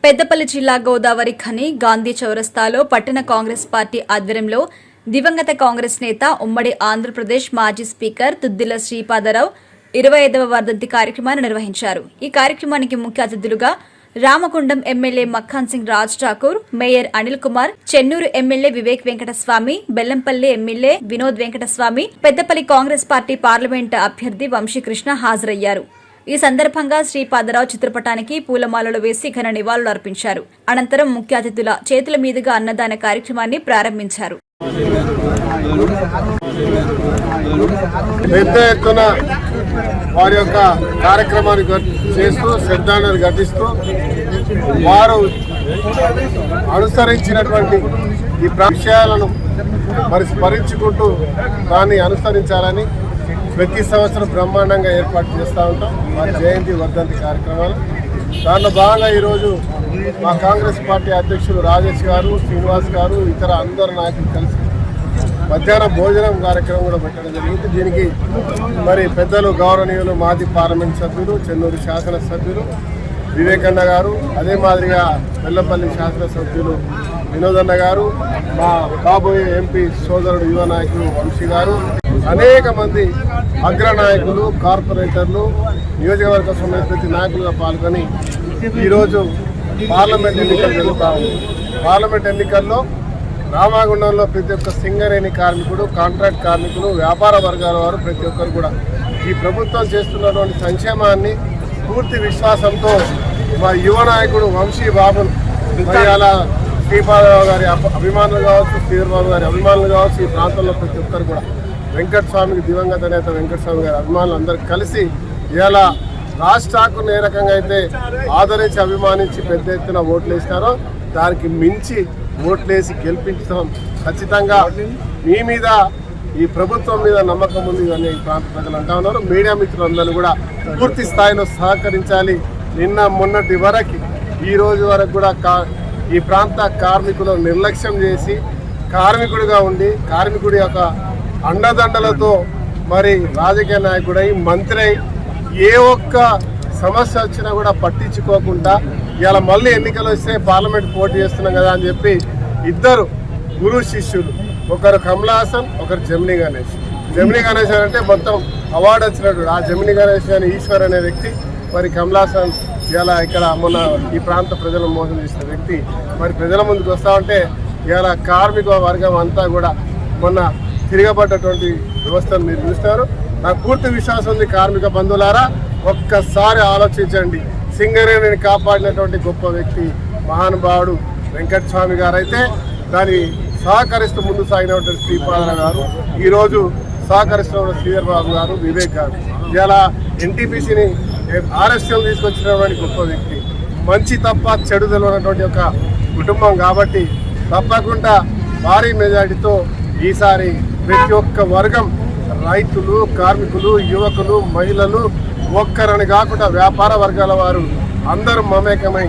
పెద్దపల్లి జిల్లా గోదావరి ఖని గాంధీ చౌరస్తాలో పట్టణ కాంగ్రెస్ పార్టీ ఆధ్వర్యంలో దివంగత కాంగ్రెస్ నేత ఉమ్మడి ఆంధ్రప్రదేశ్ మాజీ స్పీకర్ తుద్దిల శ్రీపాదరావు 25వ వర్ధంతి కార్యక్రమాన్ని నిర్వహించారు. ఈ కార్యక్రమానికి ముఖ్య అతిథులుగా Ramagundam MLA Makkhan Singh Raj Thakur, mayor Anil Kumar, Chennur MLA Vivek Venkataswamy, Bellampalli MLA Vinod Venkataswamy, Peddapalli Congress party parliament అభ్యర్థి వంశీకృష్ణ హాజరయ్యారు. ఈ సందర్భంగా శ్రీపాదరావు చిత్రపటానికి పూలమాలలు వేసి ఘన నివాళులు అర్పించారు. అనంతరం ముఖ్య అతిథుల చేతుల మీదుగా అన్నదాన కార్యక్రమాన్ని ప్రారంభించారు. పెద్ద ఎత్తున వారి యొక్క కార్యక్రమాన్ని చేస్తూ శ్రద్ధాంజలి ఘటిస్తూ వారు అనుసరించినటువంటి ఈ విషయాలను మరి స్మరించుకుంటూ దాన్ని అనుసరించాలని ప్రతి సంవత్సరం బ్రహ్మాండంగా ఏర్పాటు చేస్తూ ఉంటాం వారి జయంతి వర్ధంతి కార్యక్రమాలు. దాంట్లో భాగంగా ఈరోజు మా కాంగ్రెస్ పార్టీ అధ్యక్షులు రాజేష్ గారు, శ్రీనివాస్ గారు, ఇతర అందరు నాయకులు కలిసి మధ్యాహ్న భోజనం కార్యక్రమం కూడా పెట్టడం జరిగింది. దీనికి మరి పెద్దలు గౌరవనీయులు మాజీ పార్లమెంట్ సభ్యులు, చెన్నూరు శాసనసభ్యులు వివేకన్న గారు, అదే మాదిరిగా బెల్లంపల్లి శాసనసభ్యులు వినోదన్న గారు, మా కాబోయే ఎంపీ సోదరుడు యువ నాయకులు వంశీ గారు, అనేక మంది అగ్రనాయకులు, కార్పొరేటర్లు, నియోజకవర్గ సమితి నాయకులుగా పాల్గొని ఈరోజు పార్లమెంట్ ఎన్నికలు జరుగుతాయి. పార్లమెంట్ ఎన్నికల్లో రామగుండంలో ప్రతి ఒక్క సింగరేణి కార్మికుడు, కాంట్రాక్ట్ కార్మికులు, వ్యాపార వర్గాల వారు ప్రతి ఒక్కరు కూడా ఈ ప్రభుత్వం చేస్తున్నటువంటి సంక్షేమాన్ని పూర్తి విశ్వాసంతో మా యువ నాయకుడు వంశీ బాబును అలా శ్రీపాదరావు గారి అభిమానులు కావచ్చు, శ్రీధర్బాబు గారి అభిమానులు కావచ్చు, ఈ ప్రాంతంలో ప్రతి ఒక్కరు కూడా వెంకటస్వామికి దివంగత నేత వెంకటస్వామి గారి అభిమానులు అందరూ కలిసి ఇలా రాజ్ ఠాకూర్ని ఏ రకంగా అయితే ఆదరించి అభిమానించి పెద్ద ఎత్తున ఓట్లు వేసినారో దానికి మించి ఓట్లేసి గెలిపించడం ఖచ్చితంగా మీ మీద, ఈ ప్రభుత్వం మీద నమ్మకం ఉంది అని ఈ ప్రాంత ప్రజలు అంటా ఉన్నారు. మీడియా మిత్రులందరూ కూడా పూర్తి స్థాయిలో సహకరించాలి. నిన్న మొన్నటి వరకు ఈ రోజు వరకు కూడా ఈ ప్రాంత కార్మికులు నిర్లక్ష్యం చేసి కార్మికుడిగా ఉండి కార్మికుడి యొక్క అండదండలతో మరి రాజకీయ నాయకుడై మంత్రి అయి ఏ ఒక్క సమస్య వచ్చినా కూడా పట్టించుకోకుండా ఇలా మళ్ళీ ఎన్నికలు వస్తే పార్లమెంట్ పోటీ చేస్తున్నాం కదా అని చెప్పి ఇద్దరు గురు శిష్యులు, ఒకరు కమలా హాసన్, ఒకరు జమినీ గణేష్. జమినీ గణేష్ అంటే మొత్తం అవార్డు వచ్చినట్టు. ఆ జమినీ గణేష్ అని ఈశ్వర్ అనే వ్యక్తి, మరి కమలా హాసన్ ఇలా ఇక్కడ మొన్న ఈ ప్రాంత ప్రజలను మోసం చేసిన వ్యక్తి మరి ప్రజల ముందుకు వస్తూ ఉంటే ఇలా కార్మిక వర్గం అంతా కూడా మొన్న తిరగబడ్డటువంటి వ్యవస్థను మీరు చూస్తారు. నాకు పూర్తి విశ్వాసం ఉంది. కార్మిక బంధువులారా ఒక్కసారి ఆలోచించండి. సింగరేణిని కాపాడినటువంటి గొప్ప వ్యక్తి మహానుభావుడు వెంకటస్వామి గారు అయితే దాన్ని సహకరిస్తూ ముందు సాగినటువంటి శ్రీపాదరావు గారు, ఈరోజు సహకరిస్తున్న శ్రీధర్బాబు గారు, వివేక్ గారు, ఇలా ఎన్టీపీసీని ఆర్ఎస్ఎం తీసుకొచ్చినటువంటి గొప్ప వ్యక్తి, మంచి తప్ప చెడు తెలియనటువంటి ఒక కుటుంబం. కాబట్టి తప్పకుండా భారీ మెజారిటీతో ఈసారి ప్రతి ఒక్క వర్గం, రైతులు, కార్మికులు, యువకులు, మహిళలు, ఒక్కరని కాకుండా వ్యాపార వర్గాల వారు అందరూ మమేకమై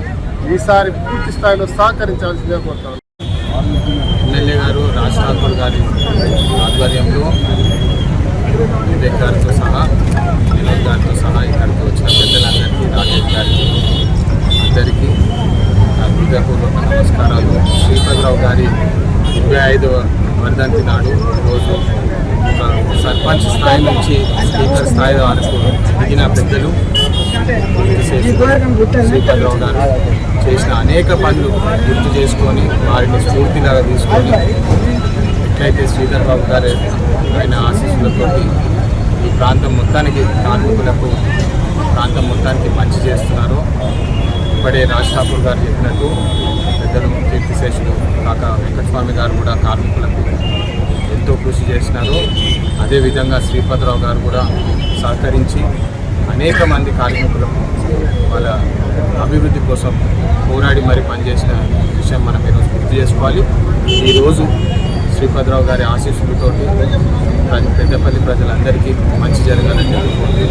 ఈసారి పూర్తి స్థాయిలో సహకరించాల్సిందే కోరుతాను. ఎమ్మెల్యే గారు రాజ్ ఠాకూర్ గారి ఆధ్వర్యంలో వివేక్ గారితో సహా, వినోద్ గారితో సహా ఇక్కడికి వచ్చిన పెద్దలందరికీ, రాజేష్ గారికి అందరికీ హృదయపూర్వక నమస్కారాలు. శ్రీపాదరావు గారి 25వ వర్ధంతి నాడు రోజు సర్పంచ్ స్థాయి నుంచి స్పీకర్ స్థాయి వరకు ఎదిగిన పెద్దలు శ్రీపాదరావు గారు చేసిన అనేక పనులు గుర్తు చేసుకొని వారిని స్ఫూర్తిలాగా తీసుకొని ఎట్లయితే శ్రీధర్బాబు గారు ఆయన ఆశీస్సులతోటి ఈ ప్రాంతం మొత్తానికి, కార్మికులకు ప్రాంతం మొత్తానికి మంచి చేస్తున్నారో, ఇప్పుడే రాజ్ ఠాకూర్ గారు చెప్పినట్టు పెద్దలు కీర్తిశేషులు కాక వెంకటస్వామి గారు కూడా కార్మికులకు ఎంతో కృషి చేసినారు. అదేవిధంగా శ్రీపాదరావు గారు కూడా సహకరించి అనేక మంది కార్మికులకు వాళ్ళ అభివృద్ధి కోసం పోరాడి మరి పనిచేసిన విషయం మనం ఈరోజు గుర్తు చేసుకోవాలి. ఈరోజు శ్రీపాదరావు గారి ఆశీస్సులతోటి పెద్దపల్లి ప్రజలందరికీ మంచి జరగాలని కోరుకుంటూ